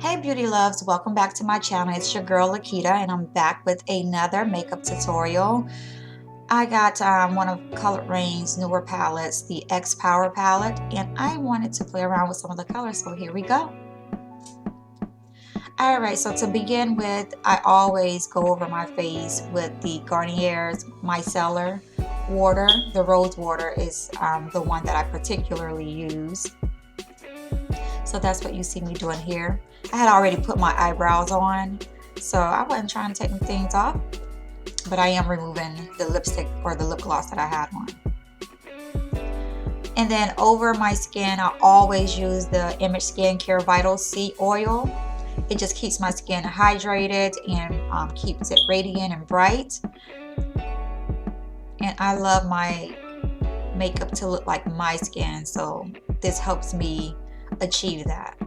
Hey beauty loves, welcome back to my channel. It's your girl Lakita and I'm back with another makeup tutorial. I got one of Colored Raine's newer palettes, the X Power palette, and I wanted to play around with some of the colors, so here we go. Alright, so to begin with, I always go over my face with the Garnier's Micellar water. The rose water is the one that I particularly use. So that's what you see me doing here. I had already put my eyebrows on, so I wasn't trying to take things off, but I am removing the lipstick or the lip gloss that I had on. And then over my skin, I always use the Image Skincare Vital C oil. It just keeps my skin hydrated and keeps it radiant and bright. And I love my makeup to look like my skin, so this helps me achieve that.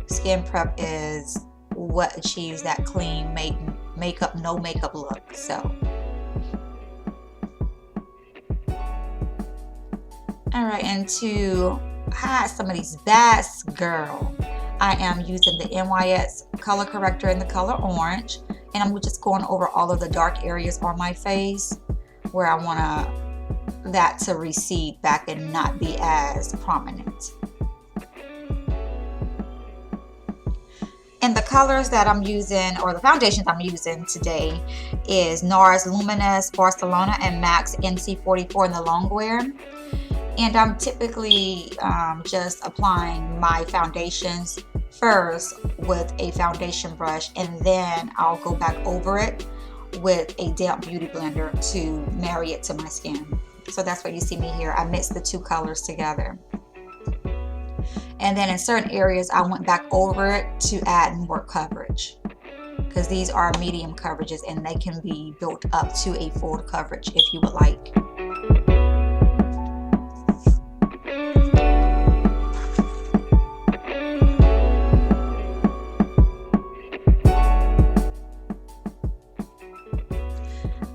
Skin prep is what achieves that clean makeup, no makeup look. So all right, and to hide some of these bags, girl, I am using the NYX Color Corrector in the color orange, and I'm just going over all of the dark areas on my face where I want that to recede back and not be as prominent. And the colors that I'm using, or the foundations I'm using today, is NARS Luminous, Barcelona, and MAC NC44 in the Longwear. And I'm typically just applying my foundations first with a foundation brush, and then I'll go back over it with a damp beauty blender to marry it to my skin. So that's what you see me here. I mixed the two colors together. And then in certain areas, I went back over it to add more coverage, because these are medium coverages and they can be built up to a full coverage if you would like.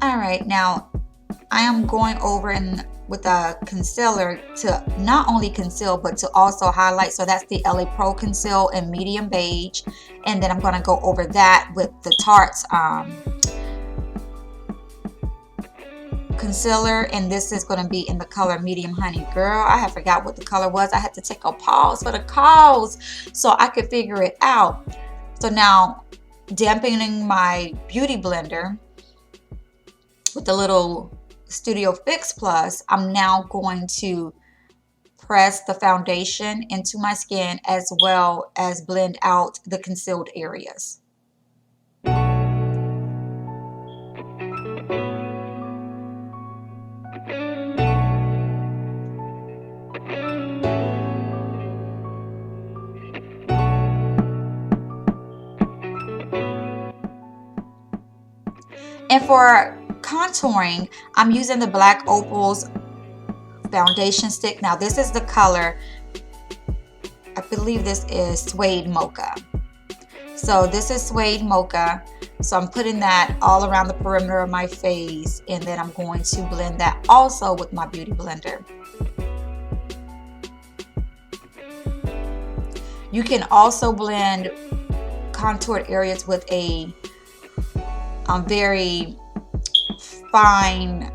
All right, now I am going over with a concealer to not only conceal but to also highlight. So that's the LA ProConceal in medium beige, and then I'm going to go over that with the Tarte's concealer, and this is going to be in the color medium honey. Girl, I have forgot what the color was. I had to take a pause for the cause so I could figure it out. So now, dampening my beauty blender with the little Studio Fix Plus, I'm now going to press the foundation into my skin as well as blend out the concealed areas. And for contouring, I'm using the Blk Opal's foundation stick. Now this is the color, I believe this is Suede Mocha. So this is Suede Mocha. So I'm putting that all around the perimeter of my face, and then I'm going to blend that also with my beauty blender. You can also blend contoured areas with a very fine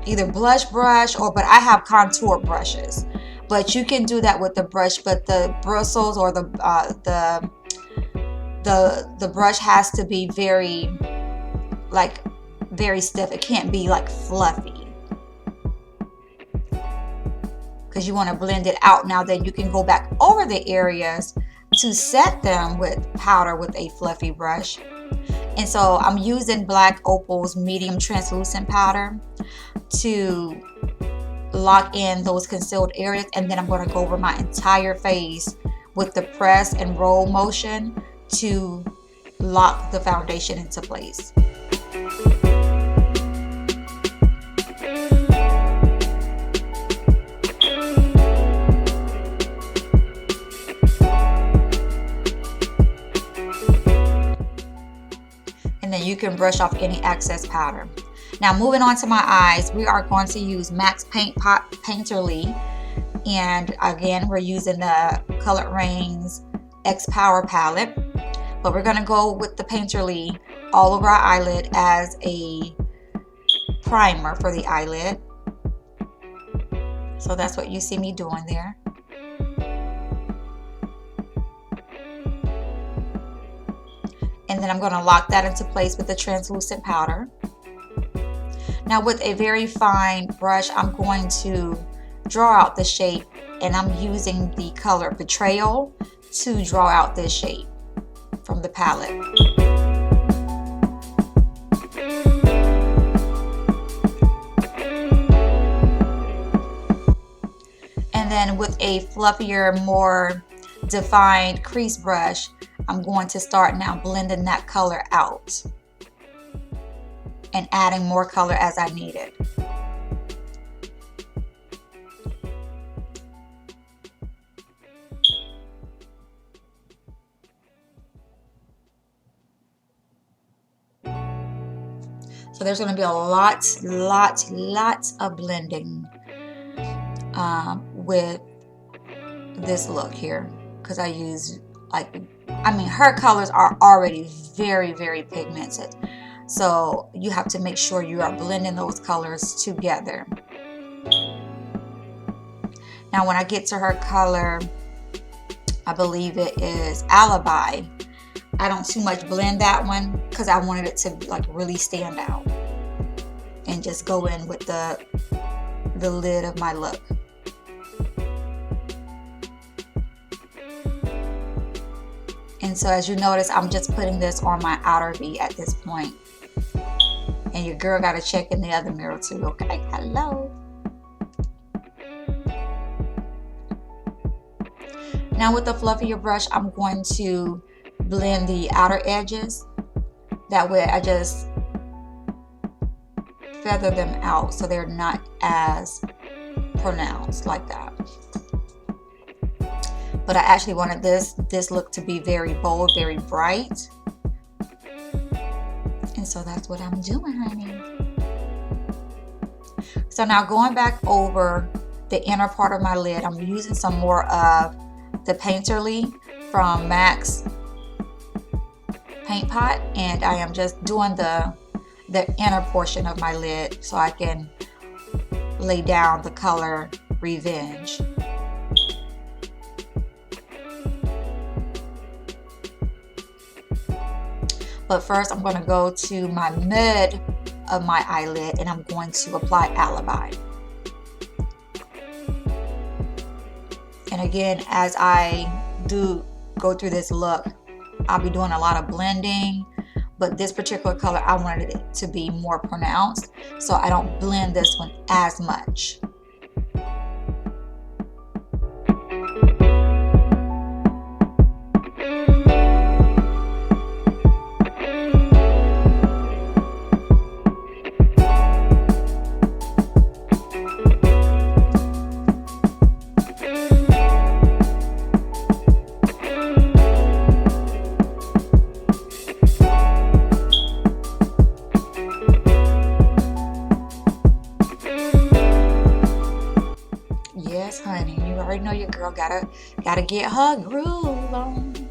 either blush brush but I have contour brushes, but you can do that with the brush, but the bristles or the brush has to be very stiff. It can't be like fluffy, because you want to blend it out. Now then you can go back over the areas to set them with powder with a fluffy brush. And so I'm using Blk Opal's medium translucent powder to lock in those concealed areas, and then I'm going to go over my entire face with the press and roll motion to lock the foundation into place. And then you can brush off any excess powder. Now moving on to my eyes, we are going to use MAC Paint Pot Painterly And again, we're using the Cloured Raine's X Power palette, but we're going to go with the Painterly all over our eyelid as a primer for the eyelid. So that's what you see me doing there. And then I'm going to lock that into place with the translucent powder. Now with a very fine brush, I'm going to draw out the shape, and I'm using the color Betrayal to draw out this shape from the palette. And then with a fluffier, more defined crease brush, I'm going to start now blending that color out and adding more color as I need it. So there's going to be a lot of blending with this look here, because I use, like, I mean, her colors are already very pigmented, so you have to make sure you are blending those colors together. Now when I get to her color, I believe it is Alibi, I don't too much blend that one because I wanted it to like really stand out and just go in with the lid of my look. And so as you notice, I'm just putting this on my outer V at this point. And your girl got to check in the other mirror too, okay? Hello. Now with the fluffier brush, I'm going to blend the outer edges. That way I just feather them out so they're not as pronounced like that. But I actually wanted this look to be very bold, very bright. And so that's what I'm doing, honey. So now going back over the inner part of my lid, I'm using some more of the Painterly from MAC's paint pot, and I am just doing the inner portion of my lid so I can lay down the color Revenge. But first I'm going to go to my mid of my eyelid and I'm going to apply Alibi. And again, as I do go through this look, I'll be doing a lot of blending, but this particular color I wanted it to be more pronounced, so I don't blend this one as much. Gotta get her groove on.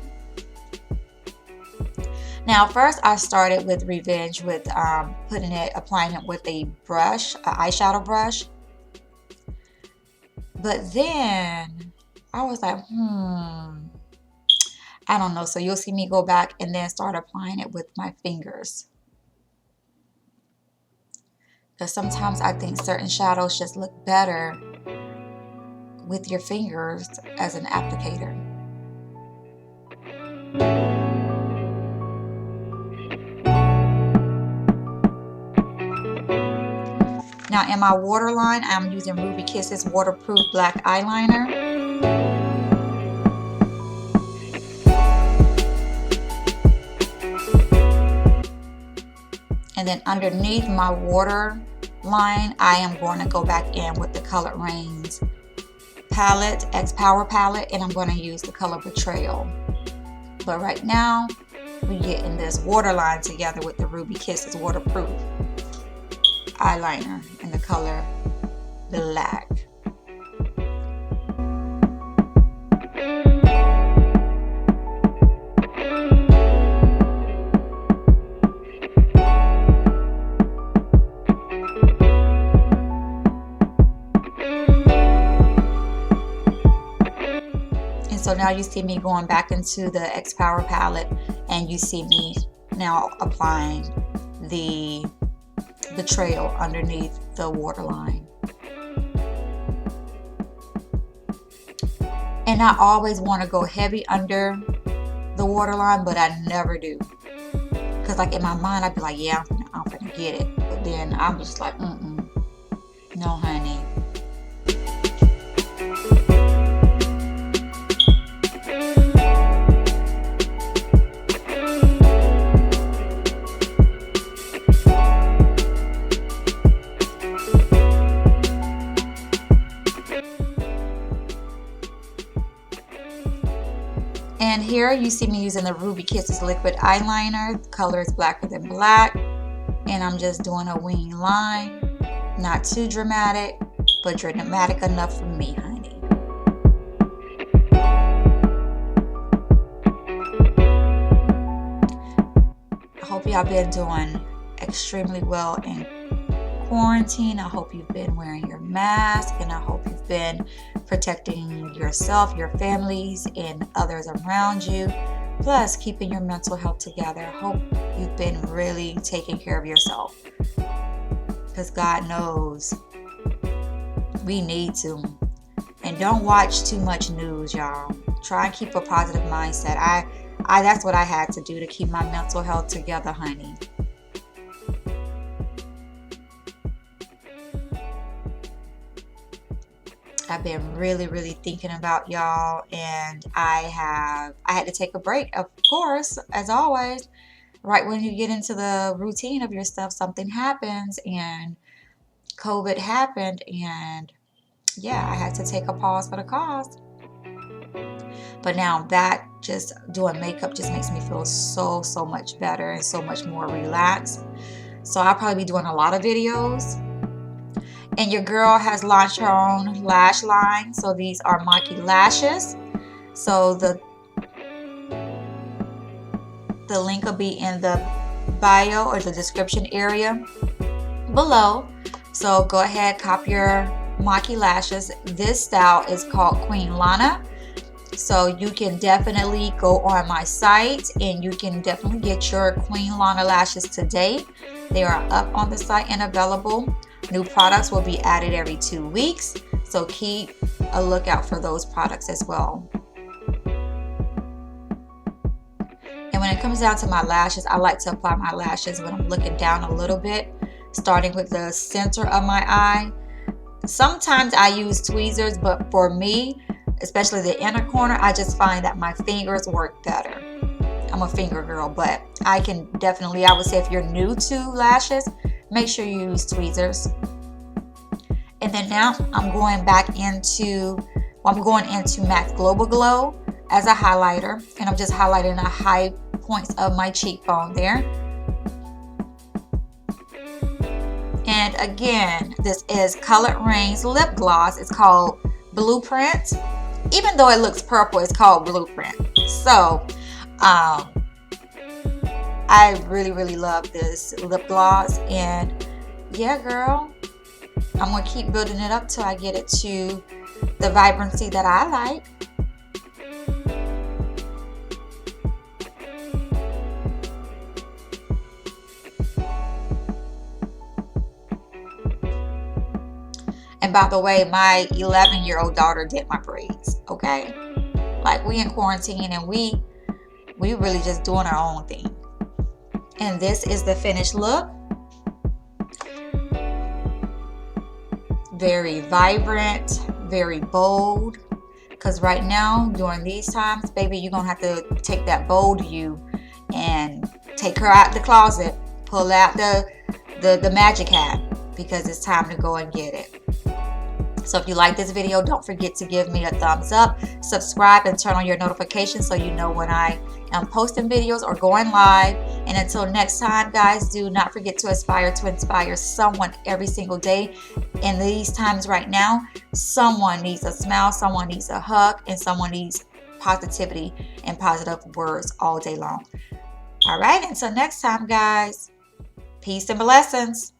Now first I started with Revenge with applying it with a brush, an eyeshadow brush. But then I was like, I don't know. So you'll see me go back and then start applying it with my fingers. Because sometimes I think certain shadows just look better with your fingers as an applicator. Now in my waterline, I'm using Ruby Kisses waterproof black eyeliner. And then underneath my waterline, I am going to go back in with the Cloured Raine's palette, X Power palette, and I'm going to use the color Betrayal. But right now we get in this waterline together with the Ruby Kisses waterproof eyeliner in the color Black. And so now you see me going back into the X Power palette, and you see me now applying the Betrayal underneath the waterline. And I always want to go heavy under the waterline, but I never do. Because like in my mind, I'd be like, yeah, I'm gonna get it. But then I'm just like, no, honey. And here you see me using the Ruby Kisses liquid eyeliner. The color is Blacker Than Black. And I'm just doing a wing line. Not too dramatic, but dramatic enough for me, honey. I hope y'all been doing extremely well in quarantine. I hope you've been wearing your mask, and I hope you've been protecting yourself, your families, and others around you, plus keeping your mental health together. I hope you've been really taking care of yourself, because God knows we need to. And don't watch too much news, y'all. Try and keep a positive mindset. I that's what I had to do to keep my mental health together, honey. I've been really thinking about y'all, and I had to take a break, of course, as always. Right when you get into the routine of your stuff, something happens, and COVID happened, and yeah, I had to take a pause for the cause. But now that just doing makeup just makes me feel so much better and so much more relaxed. So I'll probably be doing a lot of videos. And your girl has launched her own lash line. So these are Makei lashes. So the link will be in the bio or the description area below. So go ahead, cop your Makei lashes. This style is called Queen Lana. So you can definitely go on my site and you can definitely get your Queen Lana lashes today. They are up on the site and available. New products will be added every 2 weeks, so keep a lookout for those products as well. And when it comes down to my lashes, I like to apply my lashes when I'm looking down a little bit, starting with the center of my eye. Sometimes I use tweezers, but for me, especially the inner corner, I just find that my fingers work better. I'm a finger girl, but I can definitely, I would say if you're new to lashes, make sure you use tweezers. And then now I'm going into MAC Global Glow as a highlighter, and I'm just highlighting the high points of my cheekbone there. And again, this is Colored Raine's lip gloss. It's called Blueprint. Even though it looks purple, it's called Blueprint. So I really love this lip gloss, and yeah, girl, I'm gonna keep building it up till I get it to the vibrancy that I like. And by the way, my 11-year-old daughter did my braids, okay? Like, we in quarantine and we really just doing our own thing. And this is the finished look. Very vibrant, very bold. Because right now, during these times, baby, you're going to have to take that bold you and take her out the closet. Pull out the magic hat, because it's time to go and get it. So if you like this video, don't forget to give me a thumbs up, subscribe, and turn on your notifications so you know when I am posting videos or going live. And until next time, guys, do not forget to aspire to inspire someone every single day. In these times right now, someone needs a smile, someone needs a hug, and someone needs positivity and positive words all day long. All right, until next time, guys, peace and blessings.